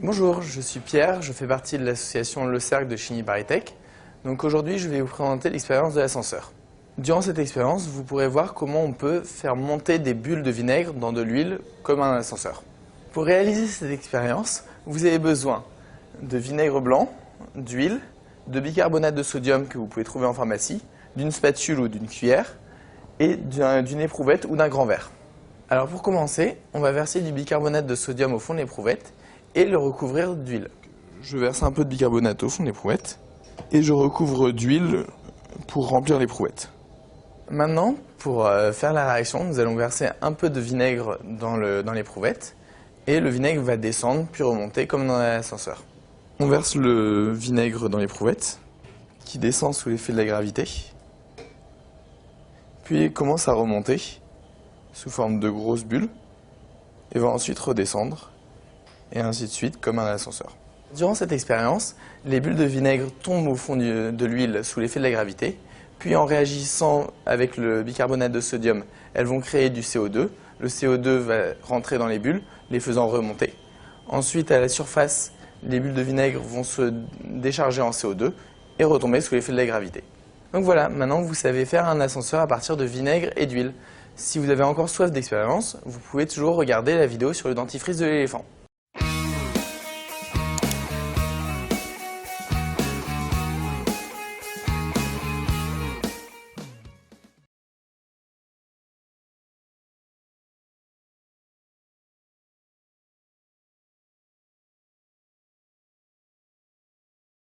Bonjour, je suis Pierre, je fais partie de l'association Le Cercle de Chigny ParisTech. Donc aujourd'hui, je vais vous présenter l'expérience de l'ascenseur. Durant cette expérience, vous pourrez voir comment on peut faire monter des bulles de vinaigre dans de l'huile comme un ascenseur. Pour réaliser cette expérience, vous avez besoin de vinaigre blanc, d'huile, de bicarbonate de sodium que vous pouvez trouver en pharmacie, d'une spatule ou d'une cuillère et d'une éprouvette ou d'un grand verre. Alors pour commencer, on va verser du bicarbonate de sodium au fond de l'éprouvette et le recouvrir d'huile. Je verse un peu de bicarbonate au fond de l'éprouvette et je recouvre d'huile pour remplir l'éprouvette. Maintenant, pour faire la réaction, nous allons verser un peu de vinaigre dans l'éprouvette et le vinaigre va descendre puis remonter comme dans l'ascenseur. On verse le vinaigre dans l'éprouvette qui descend sous l'effet de la gravité puis commence à remonter sous forme de grosses bulles et va ensuite redescendre et ainsi de suite comme un ascenseur. Durant cette expérience, les bulles de vinaigre tombent au fond de l'huile sous l'effet de la gravité, puis en réagissant avec le bicarbonate de sodium, elles vont créer du CO2. Le CO2 va rentrer dans les bulles, les faisant remonter. Ensuite, à la surface, les bulles de vinaigre vont se décharger en CO2 et retomber sous l'effet de la gravité. Donc voilà, maintenant vous savez faire un ascenseur à partir de vinaigre et d'huile. Si vous avez encore soif d'expérience, vous pouvez toujours regarder la vidéo sur le dentifrice de l'éléphant.